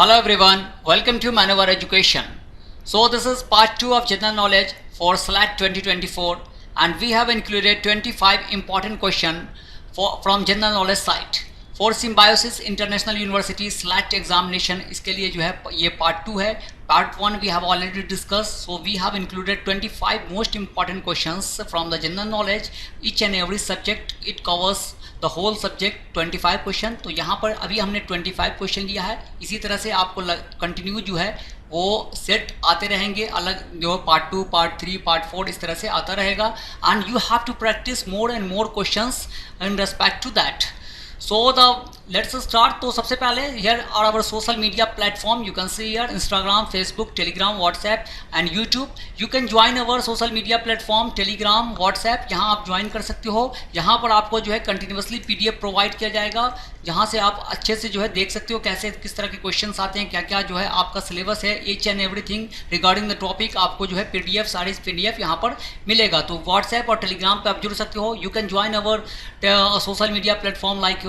Hello everyone, welcome to Manovar Education. So this is part 2 of general knowledge for SLAT 2024 and we have included 25 important questions from general knowledge site. For Symbiosis International University SLAT examination इसके लिए जो है ये part 2 है. Part 1 we have already discussed, so we have included 25 most important questions from the general knowledge. Each and every subject it covers the whole subject 25 question. तो यहाँ पर अभी हमने 25 क्वेश्चन लिया है. इसी तरह से आपको कंटिन्यू जो है वो सेट आते रहेंगे, अलग जो पार्ट 2, पार्ट 3, पार्ट 4 इस तरह से आता रहेगा. And you have to practise more and more questions in respect to that. So let's start. तो सबसे पहले here are our social media platform. You can see here Instagram, Facebook, Telegram, WhatsApp and YouTube. You can join our social media platform Telegram, WhatsApp. यहाँ आप join कर सकते हो. यहाँ पर आपको जो है कंटिन्यूसली PDF प्रोवाइड किया जाएगा, जहाँ से आप अच्छे से जो है देख सकते हो कैसे किस तरह के क्वेश्चंस आते हैं, क्या क्या जो है आपका सिलेबस है, each and everything regarding the topic आपको जो है PDF सारी PDF यहाँ पर मिलेगा. तो व्हाट्सएप और टेलीग्राम पे आप जुड़ सकते हो. You can join our social media platform like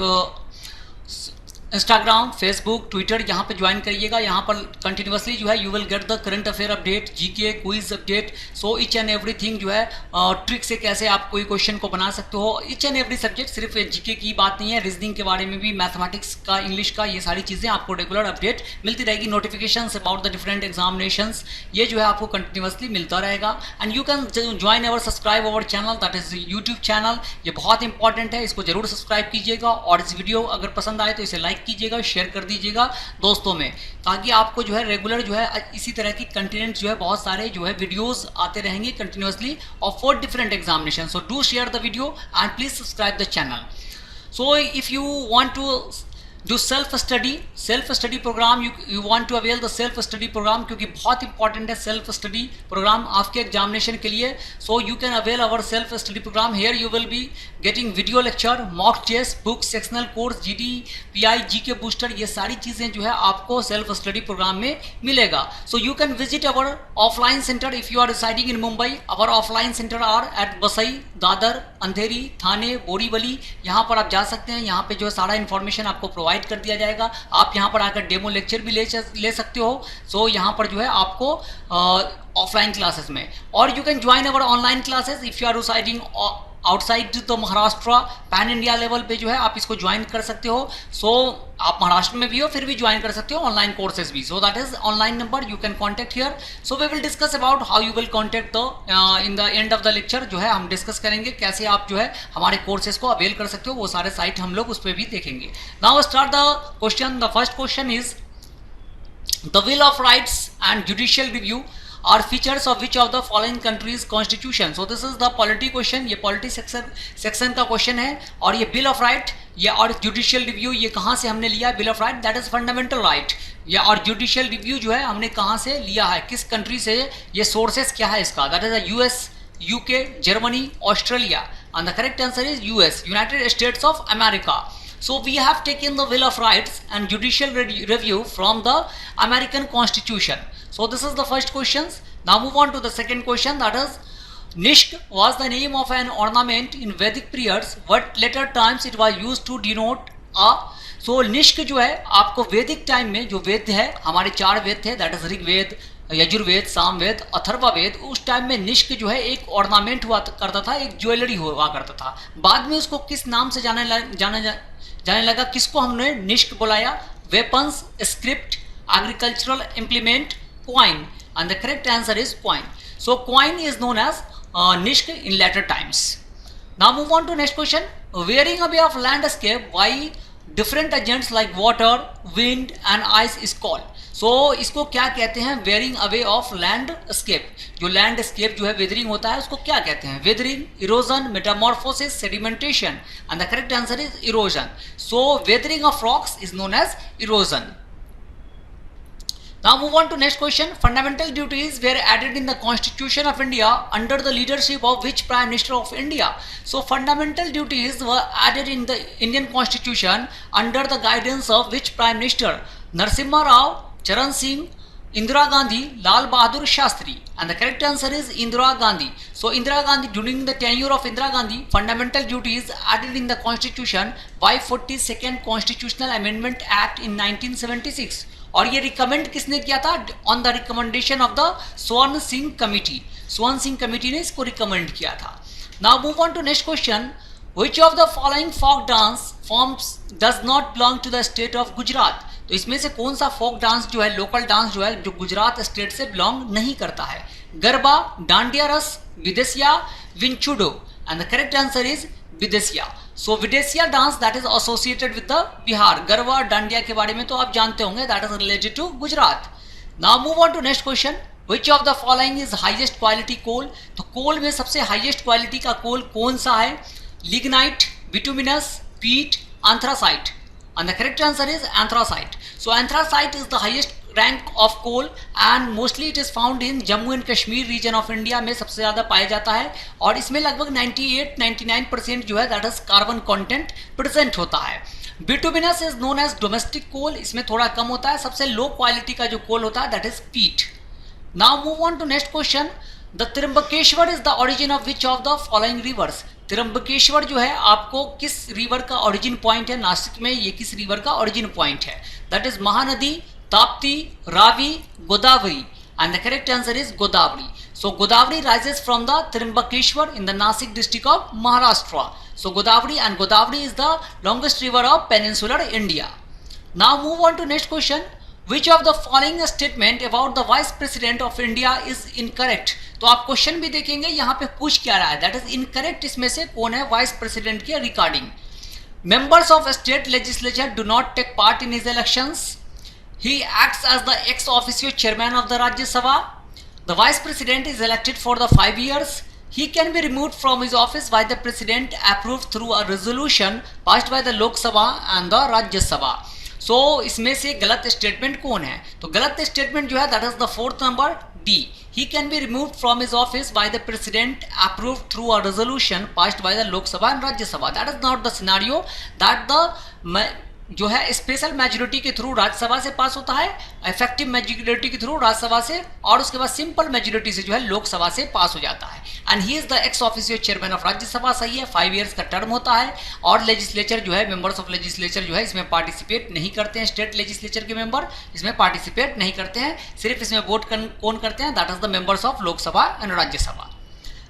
Instagram, Facebook, Twitter. यहाँ पे ज्वाइन करिएगा. यहाँ पर कंटिन्यूसली जो है you will get the current affair update, GK, quiz update. So each and everything जो है ट्रिक से कैसे आप कोई क्वेश्चन को बना सकते हो. ईच एंड एवरी सब्जेक्ट, सिर्फ जीके की बात नहीं है, रीजनिंग के बारे में भी, मैथमेटिक्स का, इंग्लिश का, ये सारी चीज़ें आपको रेगुलर अपडेट मिलती रहेगी. Notification about the different examinations ये जो है आपको कंटिन्यूसली मिलता रहेगा. And you can join our, subscribe our channel, that is YouTube channel. ये बहुत इंपॉर्टेंट है, इसको जरूर सब्सक्राइब कीजिएगा. और इस वीडियो अगर पसंद आए तो इसे लाइक कीजिएगा, शेयर कर दीजिएगा दोस्तों में, ताकि आपको जो है रेगुलर जो है इसी तरह की कंटेंट जो है बहुत सारे जो है वीडियोस आते रहेंगे कंटिन्यूसली और for different examination. So do share the video and please subscribe the channel. So if you want to जो self study programme, you want to avail the self study programme, क्योंकि बहुत important है self study programme आपके examination के लिए. So you can avail our self study programme. Here you will be getting video lecture, mock test, book, sectional course, GD, PI, GK booster, ये सारी चीज़ें जो है आपको सेल्फ स्टडी प्रोग्राम में मिलेगा. So you can visit our offline centre if you are residing in Mumbai. Our offline centre are at Vasai, Dadar, Andheri, Thane, Borivali. यहाँ पर आप जा सकते हैं. यहाँ पे जो है सारा इन्फॉर्मेशन आपको प्रोवाइड कर दिया जाएगा. आप यहाँ पर आकर डेमो लेक्चर भी ले सकते हो. सो यहाँ पर जो है आपको ऑफलाइन क्लासेस में, और you can join our online classes if you are residing outside the Maharashtra. Pan India level पे जो है आप इसको ज्वाइन कर सकते हो. सो आप महाराष्ट्र में भी हो फिर भी ज्वाइन कर सकते हो ऑनलाइन कोर्सेज भी. So that is online number, you can contact here. So we will discuss about how you will contact the in the end of the lecture. जो है हम डिस्कस करेंगे कैसे आप जो है हमारे कोर्सेज को अवेल कर सकते हो. वो सारे साइट हम लोग उस पर भी देखेंगे. Now start the question. The first question is the will of rights and judicial review are features of which of the following countries constitution. So this is the polity question. ये polity section का question है. और ये bill of right ये और judicial review ये कहाँ से हमने लिया है? bill of right that is fundamental right. ये और judicial review जो है हमने कहाँ से लिया है, किस country से, ये sources क्या है इसका? that is the US, UK, Germany, Australia. And the correct answer is US, United States of America. So we have taken the Bill of Rights and judicial review from the American Constitution. So this is the first question. Now move on to the second question, that is Nishk was the name of an ornament in Vedic periods. What later times it was used to denote a. So निष्क जो है आपको वैदिक time में, जो वेद है हमारे 4 वेद थे, that is Rigveda, Yajurveda, Samaveda, Atharvaveda. उस टाइम में निष्क जो है एक ऑर्नामेंट हुआ करता था, एक ज्वेलरी हुआ करता था. बाद में उसको किस नाम से जाने लगा, किसको हमने निष्क बुलाया? Weapons, script, agricultural implement, coin. And the correct answer is coin. So coin is known as nishk in later times. Now move on to next question. Wearing away of landscape by different agents like water, wind and ice is called. So इसको क्या कहते हैं? wearing away of landscape. जो landscape जो है weathering होता है उसको क्या कहते हैं? weathering, erosion, metamorphosis, sedimentation. And the correct answer is erosion. So weathering of rocks is known as erosion. Now move on to next question. Fundamental duties were added in the Constitution of India under the leadership of which Prime Minister of India? So fundamental duties were added in the Indian Constitution under the guidance of which Prime Minister? Narasimha Rao, Charan Singh, Indira Gandhi, Lal Bahadur Shastri. And the correct answer is Indira Gandhi. So Indira Gandhi, during the tenure of Indira Gandhi, fundamental duties added in the Constitution by 42nd Constitutional Amendment Act in 1976. और ये recommend किसने किया था? On the recommendation of the स्वर्ण Singh committee. स्वर्ण Singh committee ने इसको recommend किया था। Now move on to next question, Which of the following folk dance forms does not belong to the state of Gujarat? तो इसमें से कौन सा फोक डांस जो है, लोकल डांस जो है, जो गुजरात स्टेट से बिलोंग नहीं करता है? Garba, Dandiya Raas, Bidesia, Vinchudo. And the correct answer is Bidesia. So Bidesia dance that is associated with the Bihar. Garba और डांडिया के बारे में तो आप जानते होंगे, that is related to Gujarat. Now move on to next question, Which of the following is highest quality coal? तो कोल में सबसे हाईएस्ट क्वालिटी का कोल कौन सा है? लिग्नाइट, बिटुमिनस, पीट, anthracite, and the correct answer is anthracite. So anthracite is the highest rank of coal and mostly it is found in Jammu and Kashmir region of India में सबसे ज़्यादा पाया जाता है और इसमें लगभग 98-99% जो है that is carbon content present होता है। Bituminous is known as domestic coal, इसमें थोड़ा कम होता है। सबसे लो क्वालिटी का जो कोल होता है that is peat. Now move on to next question, the Trimbakeshwar is the origin of which of the following rivers? Trimbakeshwar जो है आपको किस रिवर का ओरिजिन पॉइंट है? नासिक में ये किस रिवर का ओरिजिन पॉइंट है? That is Mahanadi, Tapti, Ravi, Godavari. And the correct answer is Godavari. So Godavari rises from the Trimbakeshwar in the Nashik district of Maharashtra. So Godavari and Godavari is the longest river of peninsular India. Now move on to next question, Which of the following statement about the Vice President of India is incorrect? तो आप question भी देखेंगे यहाँ पे पूछ क्या रहा है, दैट इज इनकरेक्ट। इसमें से कौन है वाइस प्रेसिडेंट के regarding? Members of state legislature do not take part in his elections, he acts as the ex officio chairman of the Rajya Sabha, the vice president is elected for the 5 years, he can be removed from his office by the president approved through a resolution passed by the Lok Sabha and the Rajya Sabha. सो इसमें से गलत statement कौन है? तो गलत statement जो है that is the 4th number, D. He can be removed from his office by the president approved through a resolution passed by the Lok Sabha and Rajya Sabha. That is not the scenario that the जो है special majority के through Rajya Sabha से पास होता है, effective majority के through Rajya Sabha से, और उसके बाद सिंपल मेजोरिटी से जो है लोकसभा से पास हो जाता है। And he is the ex officio chairman of Rajya Sabha. सही है, 5 years का टर्म होता है और लेजिस्लेचर जो है, मेंबर्स ऑफ लेजिस्लेचर जो है इसमें पार्टिसिपेट नहीं करते हैं। स्टेट लेजिस्लेचर के मेंबर इसमें पार्टिसिपेट नहीं करते हैं, सिर्फ इसमें वोट कौन करते हैं? That is the members of Lok Sabha and Rajya Sabha.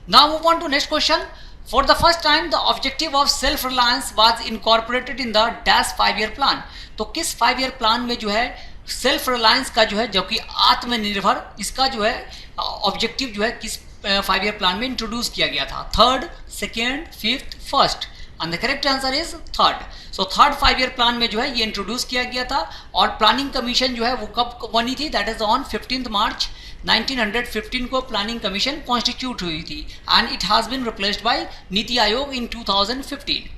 Now move on to next question, For the first time, the objective of self-reliance was incorporated in the dash 5-year plan. तो किस 5-year plan में जो है सेल्फ रिलायंस का जो है, जो कि आत्मनिर्भर, इसका जो है ऑब्जेक्टिव जो है किस 5-year plan में इंट्रोड्यूस किया गया था? 3rd, 2nd, 5th, 1st। And the correct answer is 3rd। So 3rd 5-year plan में जो है ये इंट्रोड्यूस किया गया था और प्लानिंग कमीशन जो है वो कब बनी थी? That is on 15th March 1915 को प्लानिंग कमीशन कॉन्स्टिट्यूट हुई थी and it has been replaced by NITI Aayog in 2015।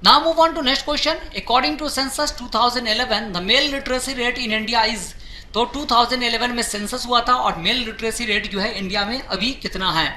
Now move on to next question, according to census 2011 the male literacy rate in India is. तो 2011 में census हुआ था और mail literacy rate जो है इंडिया में अभी कितना है?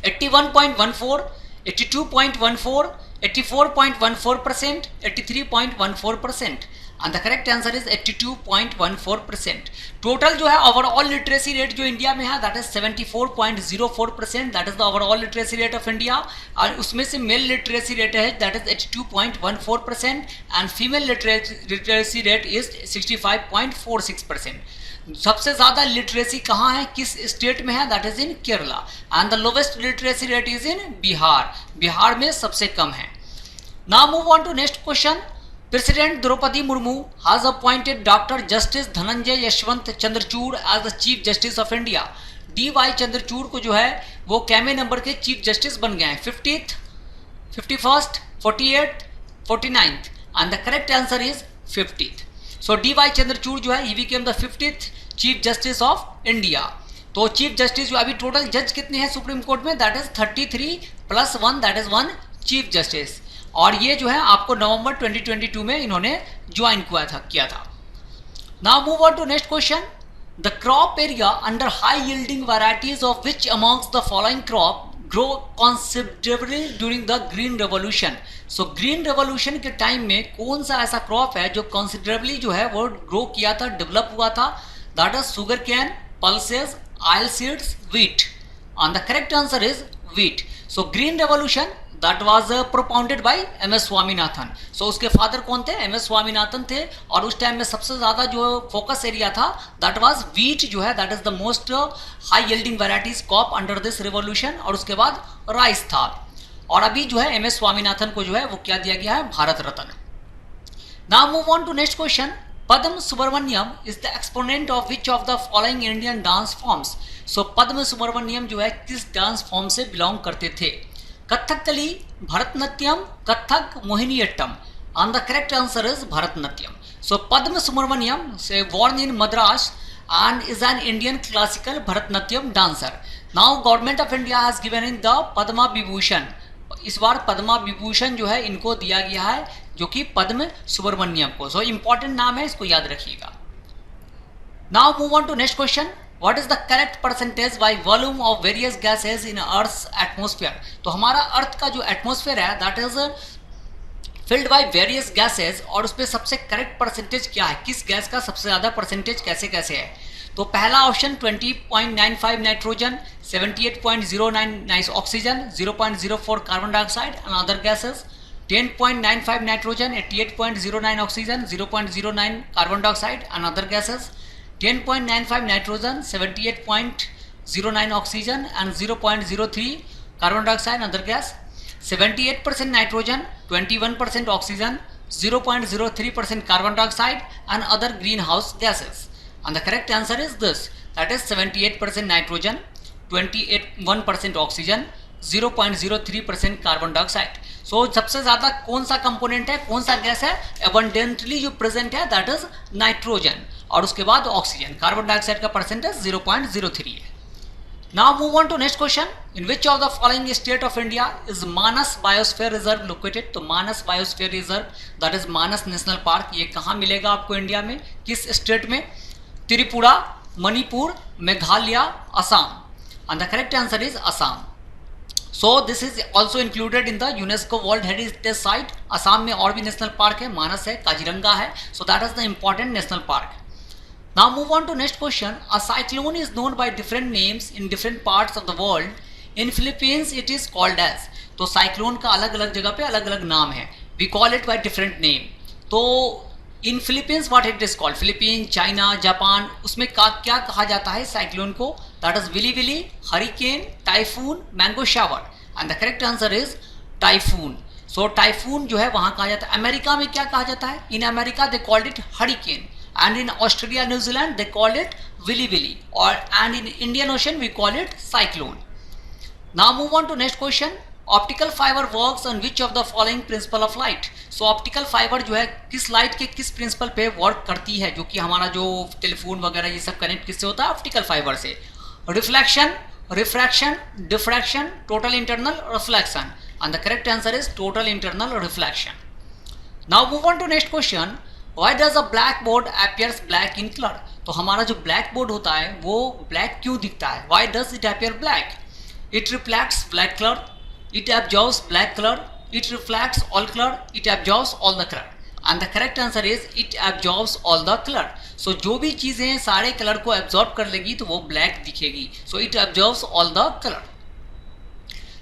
81.14, 82.14, 84.14%, 83.14%। and the correct answer is 82.14%. Total जो है ओवरऑल लिटरेसी रेट जो इंडिया में है that is 74.04%, that is the overall literacy rate of India. और उसमें से मेल लिटरेसी रेट है that is 82.14% and female literacy rate is 65.46%। सबसे ज़्यादा लिटरेसी कहाँ है, किस स्टेट में है? That is in Kerala and the lowest literacy rate is in Bihar. Bihar में सबसे कम है। Now move on to next question, president Droupadi Murmu has appointed doctor justice Dhananjay Yashwant Chandrachud as the chief justice of India. D Y. Chandrachud को जो है वो कैमे नंबर के चीफ जस्टिस बन गए हैं, 50th, 51st, 48th, 49th and the correct answer is 50th। So D Y. Chandrachud जो है ही became the 50th chief justice of India. तो चीफ जस्टिस जो अभी टोटल जज कितने हैं सुप्रीम कोर्ट में? That is 33 + 1 that is 1 chief justice. और ये जो है आपको नवंबर 2022 में इन्होंने ज्वाइन किया था। Now move on to next question, the crop area under high yielding varieties of which amongst the following crop grow considerably during the green revolution. So green revolution के टाइम में कौन सा ऐसा क्रॉप है जो कॉन्सिडरेबली जो है वो ग्रो किया था, डेवलप हुआ था? That is sugar cane, pulses, oil seeds, wheat and the correct answer is wheat. So green revolution that was propounded by M S Swaminathan. So उसके फादर कौन थे? एम एस स्वामीनाथन थे। और उस टाइम में सबसे ज़्यादा जो फोकस एरिया था दैट वाज वीट जो है, that is the most high yielding varieties crop under this revolution. और उसके बाद राइस था। और अभी जो है एम एस स्वामीनाथन को जो है वो क्या दिया गया है? Bharat Ratna. Now move on to next question. Padma Subrahmanyam is the exponent of which of the following Indian dance forms. So Padma Subrahmanyam जो है किस डांस फॉर्म से बिलोंग करते थे? Kathakali, Bharatanatyam, Kathak, Mohiniyattam. And the correct answer is Bharatnatyam. So Padma Subramaniam, say born in Madras and is an Indian classical Bharatnatyam dancer. Now Government of India has given in the Padma Vibhushan. इस बार पद्मा विभूषण जो है इनको दिया गया है, जो कि पद्म सुब्रमण्यम को। सो इंपॉर्टेंट नाम है, इसको याद रखिएगा। Now move on to next question. What is the correct percentage by volume of various gases in Earth's atmosphere? तो हमारा अर्थ का जो एटमोस्फेयर है that is filled by various gases, और उस पर सबसे करेक्ट परसेंटेज क्या है? किस गैस का सबसे ज़्यादा परसेंटेज कैसे कैसे है? तो पहला option 20.95 nitrogen, 78.09 oxygen, 0.04 carbon dioxide and other gases. 10.95 nitrogen, 88.09 oxygen, 0.09 carbon dioxide and other gases. 10.95 nitrogen, 78.09 oxygen and 0.03 carbon dioxide and other gas. 78% nitrogen, 21% oxygen, 0.03% carbon dioxide and other greenhouse gases. And the correct answer is this, that is 78% nitrogen, 21% oxygen, 0.03% carbon dioxide. So सबसे ज्यादा कौन सा component है, कौन सा gas है abundantly जो present है? That is nitrogen. और उसके बाद ऑक्सीजन। कार्बन डाइऑक्साइड का परसेंटेज 0.03 है। Now move on to next question. In which of the following state of India is Manas biosphere reserve located? तो Manas biosphere reserve that is Manas national park, ये कहाँ मिलेगा आपको इंडिया में? किस स्टेट में? Tripura, Manipur, Meghalaya, Assam. And the correct answer is Assam. So this is also included in the UNESCO world heritage site. Assam में और भी नेशनल पार्क है, मानस है, काजीरंगा है। सो that is the important national park. Now move on to next question. A cyclone is known by different names in different parts of the world. In Philippines it is called as. तो cyclone का अलग अलग जगह पे अलग अलग नाम है। We call it by different name. तो in Philippines what it is called? Philippine, China, Japan, उसमें क्या कहा जाता है साइक्लोन को? That is willy willy, hurricane, typhoon, mango shower. And the correct answer is typhoon. So typhoon जो है वहां कहा जाता है। अमेरिका में क्या कहा जाता है? In America they called it hurricane, and in Australia, New Zealand they call it willy willy, or and in Indian Ocean we call it cyclone. Now move on to next question. Optical fiber works on which of the following principle of light? So optical fiber जो है किस light के किस principal पे work करती है, जो कि हमारा जो टेलीफोन वगैरह ये सब कनेक्ट किससे होता है? ऑप्टिकल फाइबर से। Reflection, refraction, diffraction, total internal reflection. And the correct answer is total internal reflection. Now move on to next question. Why does a blackboard appears black in color? तो हमारा जो black board होता है वो black क्यों दिखता है? Why does it appear black? It reflects black color, it absorbs black color, it reflects all color, it absorbs all the color. And the correct answer is it absorbs all the color. So जो भी चीजें सारे colour को absorb कर लेगी तो वो black दिखेगी। So it absorbs all the color.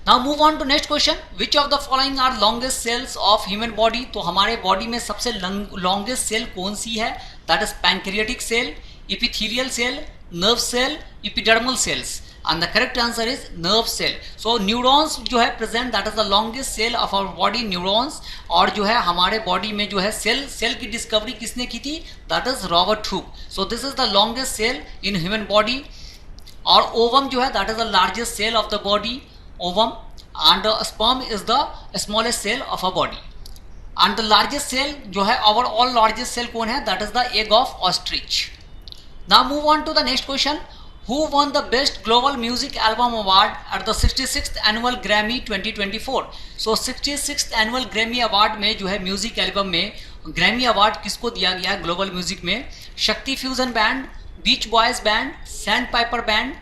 Now move on to next question. Which of the following are longest cells of human body? तो हमारे बॉडी में सबसे लॉन्गेस्ट सेल कौन सी है? That is pancreatic cell, epithelial cell, nerve cell, epidermal cells. And the correct answer is nerve cell. So neurons जो है present, that is the longest cell of our body, neurons. और जो है हमारे body में जो है सेल की डिस्कवरी किसने की थी? That is Robert Hooke. So this is the longest cell in human body. और ओवम जो है that is the largest cell of the body, ovum, and sperm is the smallest cell of our body. And the largest cell जो है overall largest cell कौन है? That is the egg of ostrich. Now move on to the next question. Who won the best global music album award at the 66th annual Grammy 2024? So 66th annual Grammy award में जो है music album में Grammy award किसको दिया गया है global music में? Shakti fusion band, Beach Boys band, sandpiper band,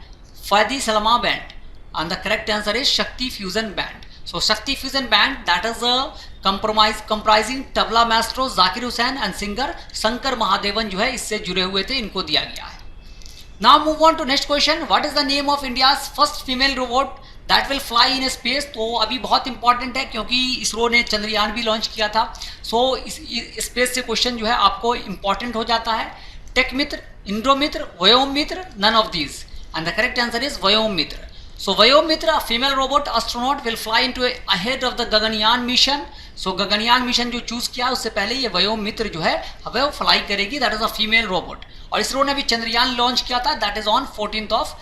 फैदी सलमा band. And the correct answer is Shakti Fusion Band. So Shakti Fusion Band, that is a comprising tabla maestro Zakir Hussain and singer Shankar Mahadevan जो है इससे जुड़े हुए थे, इनको दिया गया है। Now move on to next question. What is the name of India's first female robot? That will fly in space. तो अभी बहुत इंपॉर्टेंट है क्योंकि इसरो ने चंद्रयान भी लॉन्च किया था। सो स्पेस से क्वेश्चन जो है आपको इंपॉर्टेंट हो जाता है। Tech Mitra, Indromitra, Vyom Mitra, none of these, and the correct answer is Vyom Mitra. So Vyomitra, a female robot astronaut, will fly into ahead of the Gaganyaan mission. So Gaganyaan mission जो चूज किया उससे पहले ये Vyomitra जो है वो फ्लाई करेगी, that is a female robot. और इसरो ने भी चंद्रयान लॉन्च किया था, that is on 14th of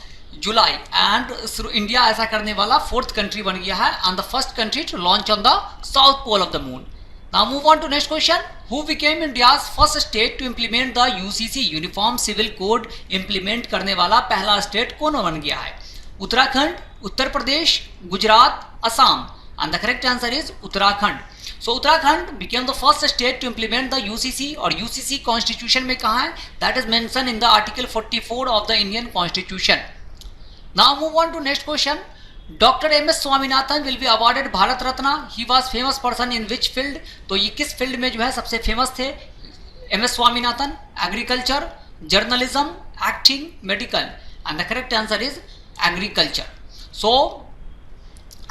July, and India ऐसा करने वाला 4th कंट्री बन गया है and the first country to launch on the south pole of the moon. Now move on to next question. Who became India's first state to implement the UCC Uniform Civil Code? implement करने वाला पहला state कौन बन गया है? Uttarakhand, Uttar Pradesh, Gujarat, Assam, and the correct answer is Uttarakhand. So Uttarakhand became the first state to implement the UCC, और UCC constitution में कहाँ है? That is mention in the article 44 of the Indian constitution. Now move on to next question. Doctor M S. Swaminathan will be awarded Bharat Ratna. He was famous person in which field? तो ये किस field में जो है सबसे फेमस थे M S. Swaminathan? Agriculture, journalism, acting, medical, and the correct answer is agriculture. So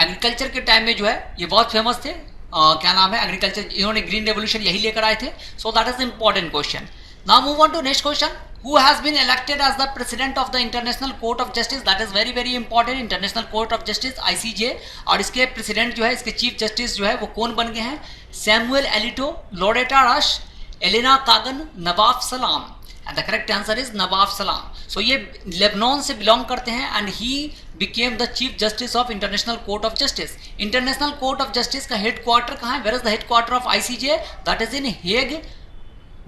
agriculture के time में जो है ये बहुत फेमस थे। क्या नाम है? एग्रीकल्चर, इन्होंने ग्रीन रेवोल्यूशन यही लेकर आए थे। So that is important question. Now move on to next question. Who has been elected as the president of the international court of justice? That is very very important. International court of justice ICJ, और इसके president जो है, इसके chief justice जो है वो कौन बन गए हैं? Samuel Alito, Loretta Rush, Elena Kagan, Nawab Salam, and the correct answer is Nawab Salam. So ये लेबनान से बिलोंग करते हैं and he became the chief justice of international court of justice. International court of justice का headquarter कहाँ है? Where is the headquarter of ICJ? That is in Hague,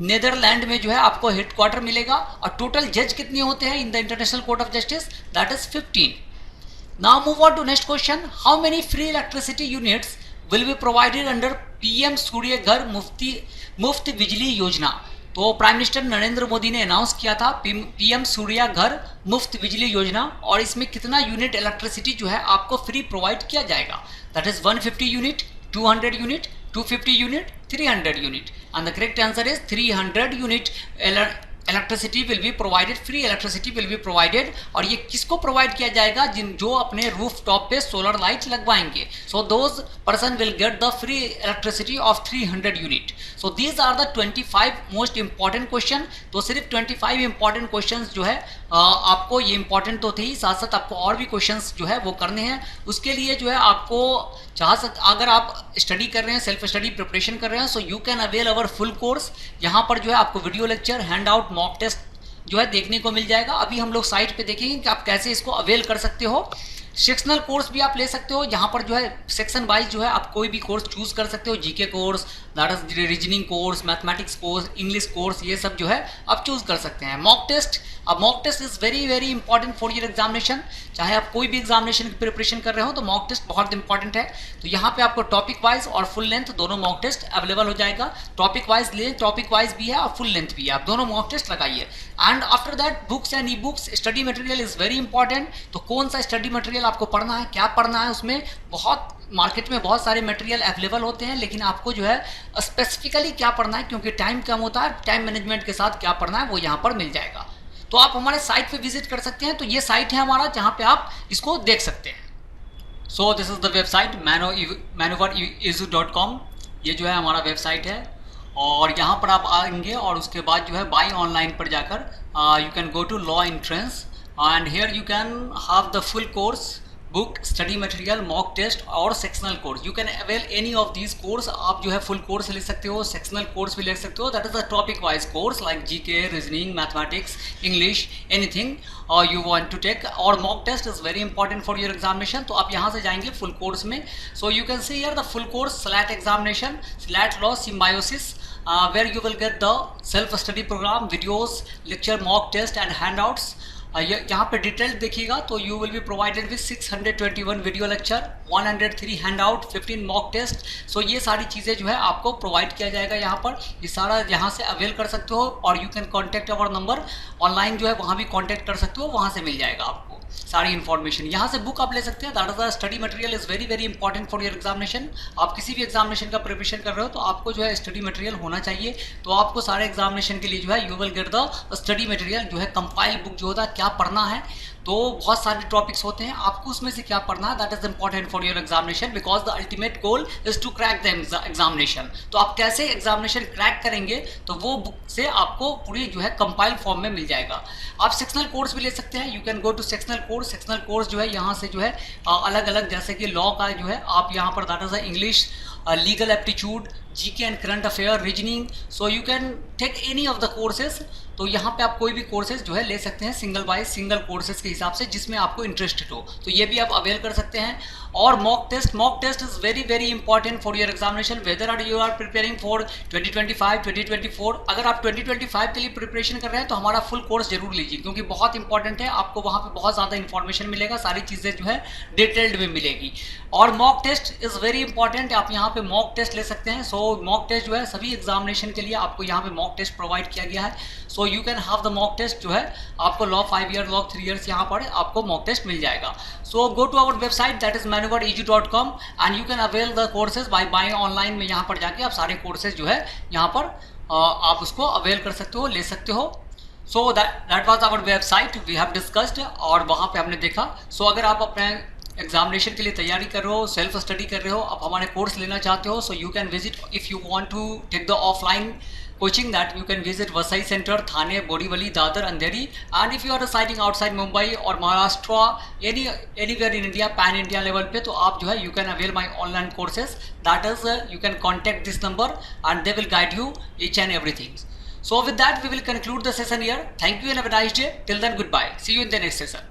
Netherland में जो है आपको हेडक्वार्टर मिलेगा। और टोटल जज कितने होते हैं in the international court of justice? That is 15। Now move on to next question. How many free electricity units will be provided under PM Surya Ghar Muft बिजली योजना? तो प्राइम मिनिस्टर नरेंद्र मोदी ने अनाउंस किया था PM सूर्या घर मुफ्त बिजली योजना, और इसमें कितना यूनिट इलेक्ट्रिसिटी जो है आपको फ्री प्रोवाइड किया जाएगा? That is 150 unit, 200 unit, 250 unit, 300 unit, and the correct answer is 300 unit electricity will be provided, free electricity will be provided. और ये किसको प्रोवाइड किया जाएगा? जो अपने रूफ टॉप पे सोलर लाइट लगवाएंगे। So those person will get the free electricity of 300 unit. So these are the 25 most important question. तो सिर्फ 25 इंपॉर्टेंट क्वेश्चन जो है आपको, ये इंपॉर्टेंट तो थे ही, साथ साथ आपको और भी क्वेश्चन जो है वो करने हैं। उसके लिए जो है आपको अगर आप स्टडी कर रहे हैं, सेल्फ स्टडी प्रिपरेशन कर रहे हैं, so you can avail our full course. यहाँ पर जो है आपको video lecture, hand out, mock test जो है देखने को मिल जाएगा। अभी हम लोग साइट पे देखेंगे कि आप कैसे इसको अवेल कर सकते हो। सेक्शनल कोर्स भी आप ले सकते हो, जहाँ पर जो है सेक्शन वाइज जो है आप कोई भी कोर्स चूज कर सकते हो। GK course, that is reasoning course, mathematics course, English course, ये सब जो है आप चूज कर सकते हैं। मॉक टेस्ट, अब mock test is very very important for your examination. चाहे आप कोई भी एग्जामिनेशन की प्रिपरेशन कर रहे हो तो मॉक टेस्ट बहुत इंपॉर्टेंट है। तो यहाँ पे आपको टॉपिक वाइज और फुल लेंथ दोनों मॉक टेस्ट अवेलेबल हो जाएगा। टॉपिक वाइज ले, टॉपिक वाइज भी है और फुल लेंथ भी है, आप दोनों मॉक टेस्ट लगाइए। And after that books and e books, study material is very important. तो कौन सा स्टडी मटेरियल आपको पढ़ना है, क्या पढ़ना है, उसमें बहुत मार्केट में बहुत सारे मटेरियल अवेलेबल होते हैं, लेकिन आपको जो है स्पेसिफिकली क्या पढ़ना है, क्योंकि टाइम कम होता है, टाइम मैनेजमेंट के साथ क्या पढ़ना है वो यहाँ पर मिल जाएगा। तो आप हमारे साइट पे विजिट कर सकते हैं। तो ये साइट है हमारा जहाँ पे आप इसको देख सकते हैं। सो this is the website maneuverezu.com। ये जो है हमारा वेबसाइट है, और यहाँ पर आप आएंगे और उसके बाद जो है बाई ऑनलाइन पर जाकर you can go to law entrance, and here you can have the full course, book, study material, mock test और sectional course. You can avail any of these course. आप जो है फुल कोर्स ले सकते हो, sectional course भी ले सकते हो। That is the topic wise course like GK, reasoning, mathematics, English, anything you want to take. और mock test is very important for your examination. तो आप यहाँ से जाएंगे फुल कोर्स में। So you can see here the full course, SLAT examination, SLAT law, Symbiosis, where you will get the self study program, videos, lecture, mock test and handouts। यहाँ पे detail देखिएगा तो you will be provided with 621 video lecture, 103 hand out, 15 mock test. So ये सारी चीज़ें जो है आपको प्रोवाइड किया जाएगा यहाँ पर। ये सारा यहाँ से अवेल कर सकते हो, और you can contact our number, online जो है वहाँ भी कॉन्टैक्ट कर सकते हो, वहाँ से मिल जाएगा आपको सारी इन्फॉर्मेशन। यहाँ से बुक आप ले सकते हैं। That is the study material is very very important for your examination. आप किसी भी एग्जामिनेशन का प्रिपरेशन कर रहे हो तो आपको जो है स्टडी मटेरियल होना चाहिए। तो आपको सारे एग्जामिनेशन के लिए जो है you will get the study material, जो है कंपाइल बुक जो होता है क्या पढ़ना है। तो बहुत सारे टॉपिक्स होते हैं, आपको उसमें से क्या पढ़ना है, that is important for your examination, because the ultimate goal is to crack the examination. तो आप कैसे एग्जामिनेशन क्रैक करेंगे, तो वो बुक से आपको पूरी जो है कंपाइल फॉर्म में मिल जाएगा। आप सेक्शनल कोर्स भी ले सकते हैं, you can go to sectional course. Sectional course जो है यहाँ से जो है अलग अलग, जैसे कि लॉ का जो है आप यहाँ पर that is English, legal aptitude, GK and current affair, reasoning, so you can take any of the courses। तो यहाँ पे आप कोई भी कोर्सेज जो है ले सकते हैं सिंगल वाइज, सिंगल कोर्सेज के हिसाब से जिसमें आपको इंटरेस्टेड हो, तो ये भी आप अवेल कर सकते हैं। और mock test is very very important for your examination, whether are you are preparing for 2025 2024। अगर आप 2025 के लिए प्रिपरेशन कर रहे हैं तो हमारा फुल कोर्स जरूर लीजिए, क्योंकि बहुत इंपॉर्टेंट है, आपको वहाँ पे बहुत ज़्यादा इन्फॉर्मेशन मिलेगा, सारी चीज़ें जो है डिटेल्ड में मिलेगी। और mock test is very important, आप यहाँ पे मॉक टेस्ट ले सकते हैं। सो मॉक टेस्ट जो है सभी एग्जामिनेशन के लिए आपको यहाँ पे मॉक टेस्ट प्रोवाइड किया गया है। So you can have the mock test जो है आपको लॉ 5 ईयर, लॉ 3 ईयर्स यहाँ पर आपको मॉक टेस्ट मिल जाएगा। So go to our website that is manugodedu.com and you can avail the courses by buying online में। यहाँ पर जाके आप सारे कोर्सेज जो है यहाँ पर आप उसको अवेल कर सकते हो, ले सकते हो। So that was our website we have discussed, और वहाँ पे हमने देखा। सो अगर आप अपने एग्जामिनेशन के लिए तैयारी कर रहे हो, सेल्फ स्टडी कर रहे हो, आप हमारे कोर्स लेना चाहते हो, so you can visit, if you want to take the offline coaching, that you can visit Vasai Center, Thane, Borivali, Dadar, Andheri, and if you are residing outside Mumbai or Maharashtra, anywhere in India, pan India level पे, तो आप जो है you can avail my online courses, that is you can contact this number and they will guide you each and everything. So with that we will conclude the session here. Thank you and have a nice day. Till then, goodbye. See you in the next session.